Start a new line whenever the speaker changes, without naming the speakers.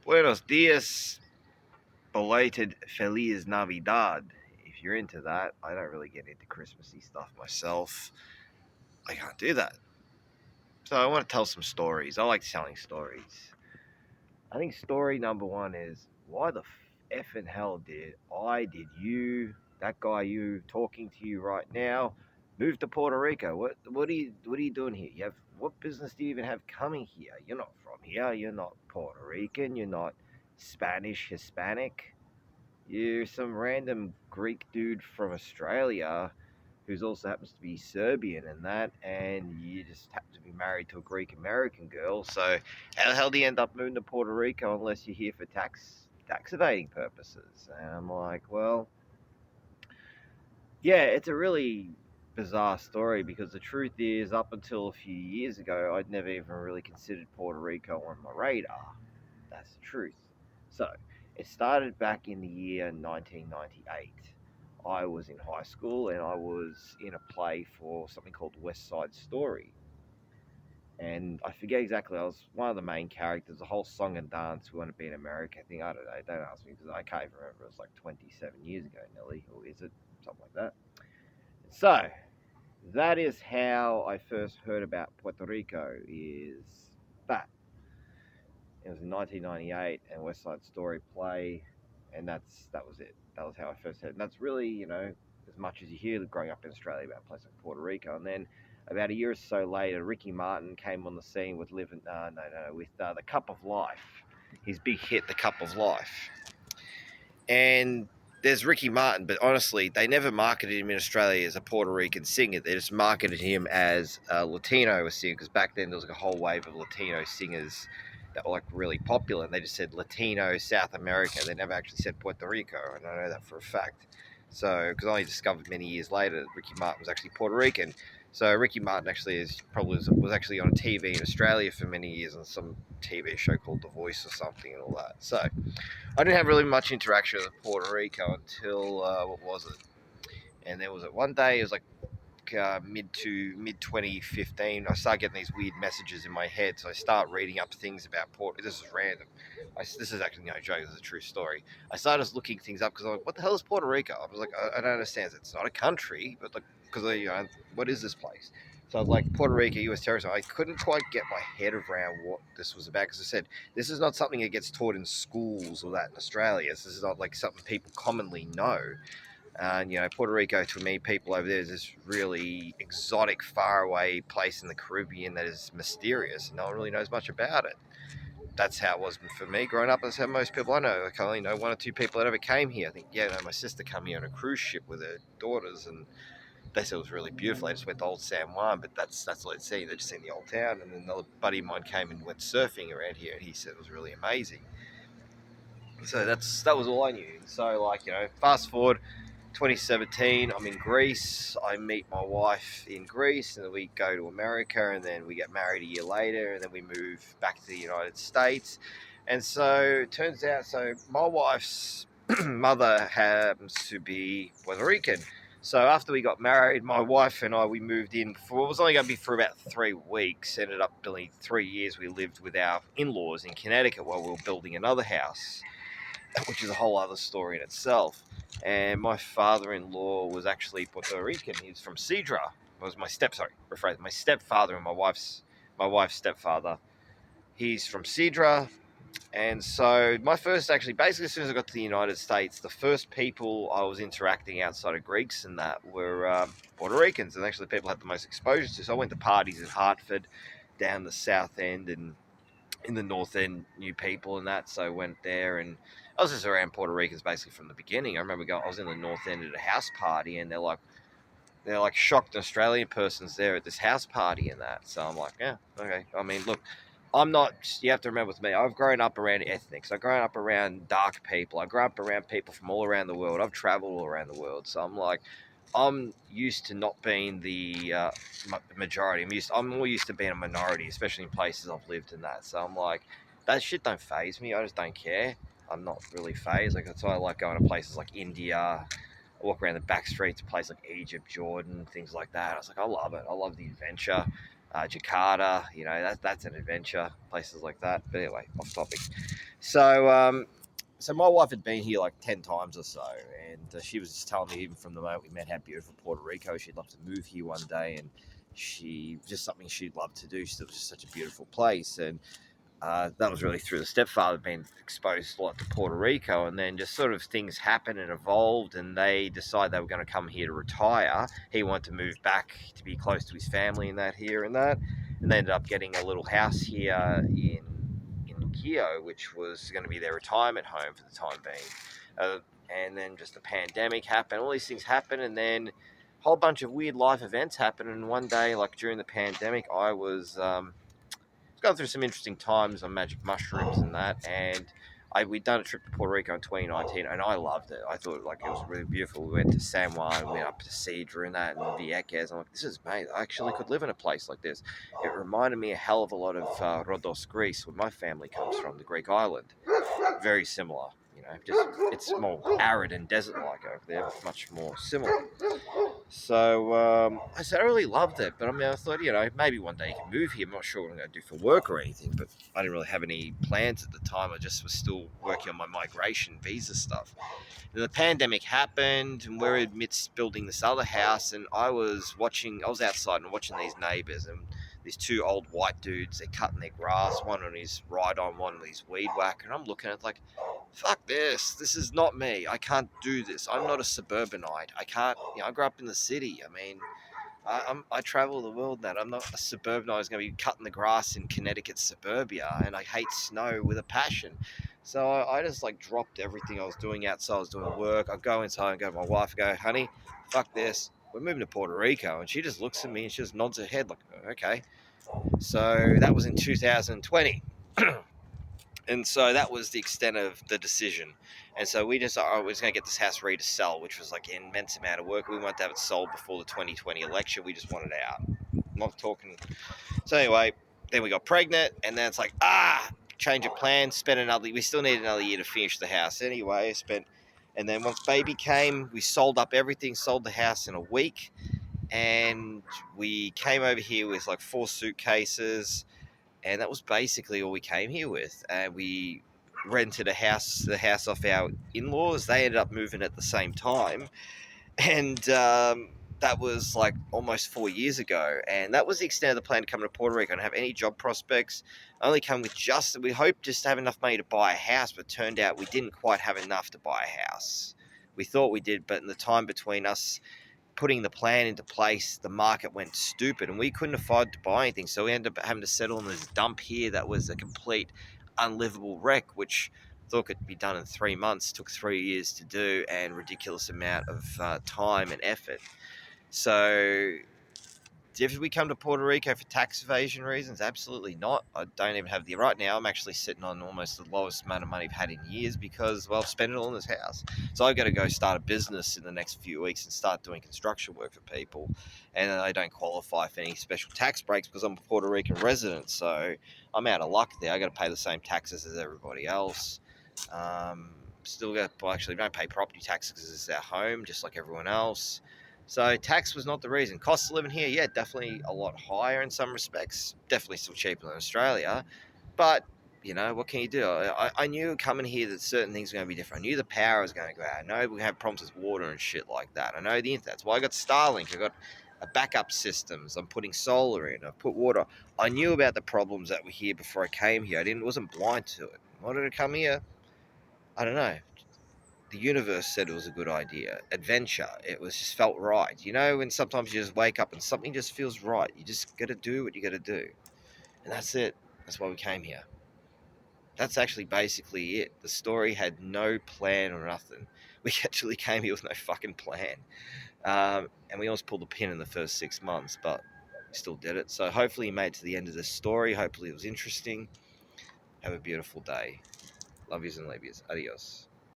Buenos dias, belated Feliz Navidad. If you're into that, I don't really get into Christmassy stuff myself. I can't do that. So I want to tell some stories. I like telling stories. I think story number one is why the effing hell did you, that guy you talking to you right now, move to Puerto Rico? What are you doing here? What business do you even have coming here? You're not from here. You're not Puerto Rican. You're not Spanish, Hispanic. You're some random Greek dude from Australia who's also happens to be Serbian and that, and you just happen to be married to a Greek American girl. So how the hell do you end up moving to Puerto Rico unless you're here for tax evading purposes? And I'm like, well, yeah, it's a really bizarre story because the truth is, up until a few years ago, I'd never even really considered Puerto Rico on my radar. That's the truth. So it started back in the year 1998. I was in high school and I was in a play for something called West Side Story. And I forget exactly, I was one of the main characters, the whole song and dance, we want to be in America thing. I don't know, don't ask me because I can't even remember. It was like 27 years ago, Nelly, or is it? Something like that. So that is how I first heard about Puerto Rico, is that. It was in 1998 and West Side Story play, and that was it. That was how I first heard. And that's really, as much as you hear growing up in Australia about a place like Puerto Rico. And then about a year or so later, Ricky Martin came on the scene with the Cup of Life, his big hit, The Cup of Life. And there's Ricky Martin, but honestly, they never marketed him in Australia as a Puerto Rican singer. They just marketed him as a Latino singer, because back then there was like a whole wave of Latino singers that were like really popular, and they just said Latino, South America. They never actually said Puerto Rico, and I know that for a fact. So, because I only discovered many years later that Ricky Martin was actually Puerto Rican. So Ricky Martin actually was actually on TV in Australia for many years on some TV show called The Voice or something and all that. So I didn't have really much interaction with Puerto Rico until what was it? And there was it one day. It was like mid 2015. I started getting these weird messages in my head, so I start reading up things about Puerto. This is random. This is actually no joke. This is a true story. I started looking things up because I'm like, what the hell is Puerto Rico? I was like, I don't understand. It's not a country, but like, because what is this place? So I was like, Puerto Rico, U.S. territory. I couldn't quite get my head around what this was about, because I said, this is not something that gets taught in schools or that in Australia. This is not like something people commonly know. And, Puerto Rico, to me, people over there, is this really exotic, faraway place in the Caribbean that is mysterious. No one really knows much about it. That's how it was for me growing up. That's how most people I know. Like, I only know one or two people that ever came here. I think, my sister came here on a cruise ship with her daughters, and they said it was really beautiful. They just went to Old San Juan, but that's all they'd seen. They'd just seen the old town. And then another buddy of mine came and went surfing around here, and he said it was really amazing. So that was all I knew. So, fast forward 2017, I'm in Greece. I meet my wife in Greece, and then we go to America, and then we get married a year later, and then we move back to the United States. And so it turns out, my wife's mother happens to be Puerto Rican. So after we got married, my wife and I, we moved in for, it was only going to be for about 3 weeks. Ended up building 3 years. We lived with our in-laws in Connecticut while we were building another house, which is a whole other story in itself. And my father-in-law was actually Puerto Rican. He's from Sidra. Was my stepfather and my wife's stepfather. He's from Sidra. And so my first, actually, basically as soon as I got to the United States, the first people I was interacting outside of Greeks and that were Puerto Ricans, and actually the people I had the most exposure to. So I went to parties in Hartford, down the South End, and in the North End, new people and that. So I went there, and I was just around Puerto Ricans basically from the beginning. I remember I was in the North End at a house party, and they're like shocked Australian person's there at this house party and that. So I'm like, yeah, okay. I mean, look, I'm not, you have to remember with me, I've grown up around ethnics. I've grown up around dark people. I grew up around people from all around the world. I've traveled all around the world. So I'm like, I'm used to not being the majority. I'm more used to being a minority, especially in places I've lived in that. So I'm like, that shit don't faze me. I just don't care. I'm not really phased. Like, that's why I like going to places like India. I walk around the back streets of places like Egypt, Jordan, things like that. I was like, I love it. I love the adventure. Jakarta. That's an adventure. Places like that. But anyway, off topic. So my wife had been here like 10 times or so, and she was just telling me even from the moment we met how beautiful Puerto Rico, she'd love to move here one day, and she just something she'd love to do. It was just such a beautiful place, and that was really through the stepfather being exposed a lot to Puerto Rico, and then just sort of things happened and evolved, and they decided they were going to come here to retire. He wanted to move back to be close to his family and that here and that, and they ended up getting a little house here in Keo, which was going to be their retirement home for the time being. And then just the pandemic happened, all these things happened, and then a whole bunch of weird life events happened. And one day, like during the pandemic, I was going through some interesting times on magic mushrooms and that, and we'd done a trip to Puerto Rico in 2019, and I loved it. I thought like it was really beautiful. We went to San Juan, we went up to Cedra and that, and Vieques. I'm like, this is mate. I actually could live in a place like this. It reminded me a hell of a lot of Rhodos, Greece, where my family comes from, the Greek island. Very similar. Just it's more arid and desert-like over there, but much more similar. So I said I really loved it, but I thought, maybe one day you can move here. I'm not sure what I'm going to do for work or anything, but I didn't really have any plans at the time. I just was still working on my migration visa stuff. And the pandemic happened, and we're amidst building this other house, and I was outside and watching these neighbours, and these two old white dudes, they're cutting their grass, one on his ride-on, one on his weed whacker, and I'm looking at it like, fuck this is not me. I can't do this. I'm not a suburbanite. I can't, I grew up in the city. I mean, I travel the world now. I'm not a suburbanite who's going to be cutting the grass in Connecticut suburbia, and I hate snow with a passion. So I just like dropped everything I was doing outside. I was doing work. I go inside and go to my wife and go, honey, fuck this. We're moving to Puerto Rico. And she just looks at me and she just nods her head like, okay. So that was in 2020. And so that was the extent of the decision. And so we just I was going to get this house ready to sell, which was like an immense amount of work. We wanted to have it sold before the 2020 election. We just wanted out. I'm not talking. So anyway, then we got pregnant, and then it's like, change of plans, we still need another year to finish the house anyway. And then once baby came, we sold up everything, sold the house in a week. And we came over here with like 4 suitcases, and that was basically all we came here with. And we rented the house off our in-laws. They ended up moving at the same time, and that was like almost 4 years ago. And that was the extent of the plan to come to Puerto Rico. I don't have any job prospects. I only come with we hoped just to have enough money to buy a house, but it turned out we didn't quite have enough to buy a house. We thought we did, but in the time between us putting the plan into place, the market went stupid and we couldn't afford to buy anything. So we ended up having to settle in this dump here that was a complete unlivable wreck, which I thought could be done in 3 months, took 3 years to do, and ridiculous amount of time and effort. So did we come to Puerto Rico for tax evasion reasons? Absolutely not. I don't even have right now. I'm actually sitting on almost the lowest amount of money I've had in years because, well, I've spent it all in this house. So I've got to go start a business in the next few weeks and start doing construction work for people. And I don't qualify for any special tax breaks because I'm a Puerto Rican resident. So I'm out of luck there. I got to pay the same taxes as everybody else. Still got, well, actually, don't pay property taxes because it's our home, just like everyone else. So tax was not the reason. Cost of living here, yeah, definitely a lot higher in some respects. Definitely still cheaper than Australia. But, what can you do? I knew coming here that certain things were going to be different. I knew the power was going to go out. I know we have problems with water and shit like that. I know the internet. That's why I got Starlink. I got a backup systems. I'm putting solar in. I've put water. I knew about the problems that were here before I came here. Wasn't blind to it. Why did I come here? I don't know. The universe said it was a good idea. Adventure. It was just felt right. When sometimes you just wake up and something just feels right. You just got to do what you got to do. And that's it. That's why we came here. That's actually basically it. The story had no plan or nothing. We actually came here with no fucking plan. And we almost pulled the pin in the first 6 months, but we still did it. So hopefully you made it to the end of this story. Hopefully it was interesting. Have a beautiful day. Love yous and love yous. Adios.